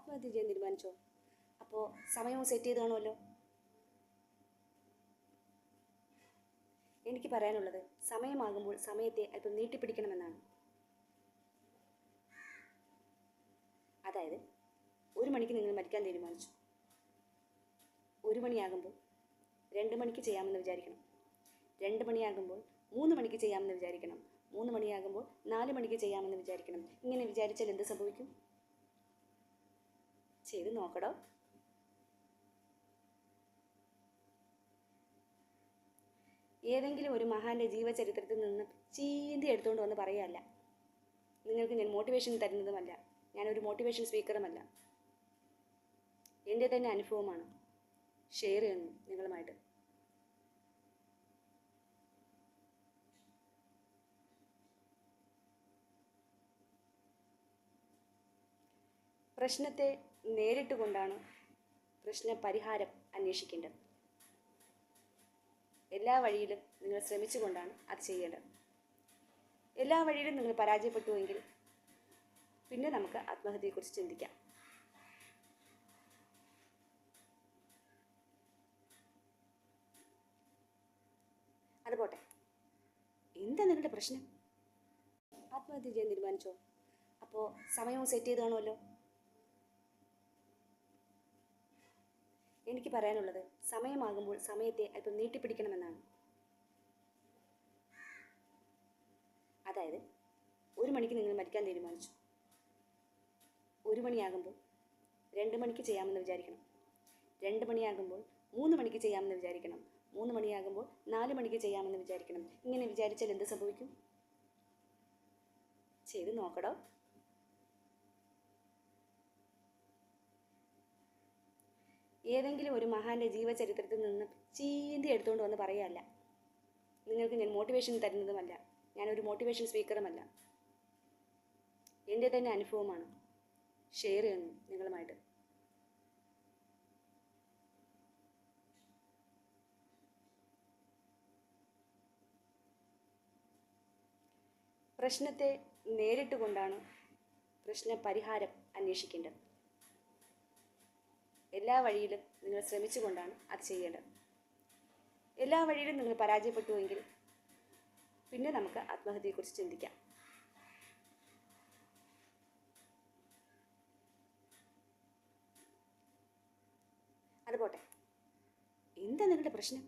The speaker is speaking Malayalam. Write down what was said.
ആത്മഹത്യ ചെയ്യാൻ തീരുമാനിച്ചോ? അപ്പോൾ സമയവും സെറ്റ് ചെയ്ത് കാണുമല്ലോ. എനിക്ക് പറയാനുള്ളത് സമയമാകുമ്പോൾ സമയത്തെ അല്പം നീട്ടിപ്പിടിക്കണമെന്നാണ്. അതായത് 1 മണിക്ക് നിങ്ങൾ മരിക്കാൻ തീരുമാനിച്ചു. 1 മണിയാകുമ്പോൾ 2 മണിക്ക് ചെയ്യാമെന്ന് വിചാരിക്കണം. 2 മണിയാകുമ്പോൾ 3 മണിക്ക് ചെയ്യാമെന്ന് വിചാരിക്കണം. 3 മണിയാകുമ്പോൾ 4 മണിക്ക് ചെയ്യാമെന്ന് വിചാരിക്കണം. ഇങ്ങനെ വിചാരിച്ചാൽ എന്ത് സംഭവിക്കും? ചെയ്ത് നോക്കടോ. ഏതെങ്കിലും ഒരു മഹാന്റെ ജീവചരിത്രത്തിൽ നിന്ന് ചീന്തി എടുത്തുകൊണ്ട് വന്ന് പറയുകയല്ല. നിങ്ങൾക്ക് ഞാൻ മോട്ടിവേഷൻ തരുന്നതുമല്ല. ഞാനൊരു മോട്ടിവേഷൻ സ്പീക്കറുമല്ല. എൻ്റെ തന്നെ അനുഭവമാണ് ഷെയർ ചെയ്യുന്നു നിങ്ങളുമായിട്ട്. പ്രശ്നത്തെ നേരിട്ടുകൊണ്ടാണ് പ്രശ്ന പരിഹാരം അന്വേഷിക്കേണ്ടത്. എല്ലാ വഴിയിലും നിങ്ങൾ ശ്രമിച്ചുകൊണ്ടാണ് അത് ചെയ്യേണ്ടത്. എല്ലാ വഴിയിലും നിങ്ങൾ പരാജയപ്പെട്ടുവെങ്കിൽ പിന്നെ നമുക്ക് ആത്മഹത്യയെക്കുറിച്ച് ചിന്തിക്കാം. അതുപോട്ടെ, എന്താ നിങ്ങളുടെ പ്രശ്നം? ആത്മഹത്യ ചെയ്യാൻ തീരുമാനിച്ചോ? അപ്പോൾ സമയവും സെറ്റ് ചെയ്ത് കാണുമല്ലോ. എനിക്ക് പറയാനുള്ളത് സമയമാകുമ്പോൾ സമയത്തെ അല്പം നീട്ടിപ്പിടിക്കണമെന്നാണ്. അതായത് 1 മണിക്ക് നിങ്ങൾ മരിക്കാൻ തീരുമാനിച്ചു. 1 മണിയാകുമ്പോൾ 2 മണിക്ക് ചെയ്യാമെന്ന് വിചാരിക്കണം. 2 മണിയാകുമ്പോൾ 3 മണിക്ക് ചെയ്യാമെന്ന് വിചാരിക്കണം. 3 മണിയാകുമ്പോൾ 4 മണിക്ക് ചെയ്യാമെന്ന് വിചാരിക്കണം. ഇങ്ങനെ വിചാരിച്ചാൽ എന്ത് സംഭവിക്കും? ചെയ്ത് നോക്കടോ. ഏതെങ്കിലും ഒരു മഹാന്റെ ജീവചരിത്രത്തിൽ നിന്ന് ചീന്തി എടുത്തുകൊണ്ട് വന്ന് പറയുകയല്ല. നിങ്ങൾക്ക് ഞാൻ മോട്ടിവേഷൻ തരുന്നതുമല്ല. ഞാനൊരു മോട്ടിവേഷൻ സ്പീക്കറുമല്ല. എൻ്റെ തന്നെ അനുഭവമാണ് ഷെയർ ചെയ്യുന്നു നിങ്ങളുമായിട്ട്. പ്രശ്നത്തെ നേരിട്ടുകൊണ്ടാണ് പ്രശ്ന പരിഹാരം അന്വേഷിക്കേണ്ടത്. എല്ലാ വഴിയിലും നിങ്ങൾ ശ്രമിച്ചുകൊണ്ടാണ് അത് ചെയ്യേണ്ടത്. എല്ലാ വഴിയിലും നിങ്ങൾ പരാജയപ്പെട്ടുവെങ്കിൽ പിന്നെ നമുക്ക് ആത്മഹത്യയെക്കുറിച്ച് ചിന്തിക്കാം. അതുപോട്ടെ, എന്താ നിങ്ങളുടെ പ്രശ്നം?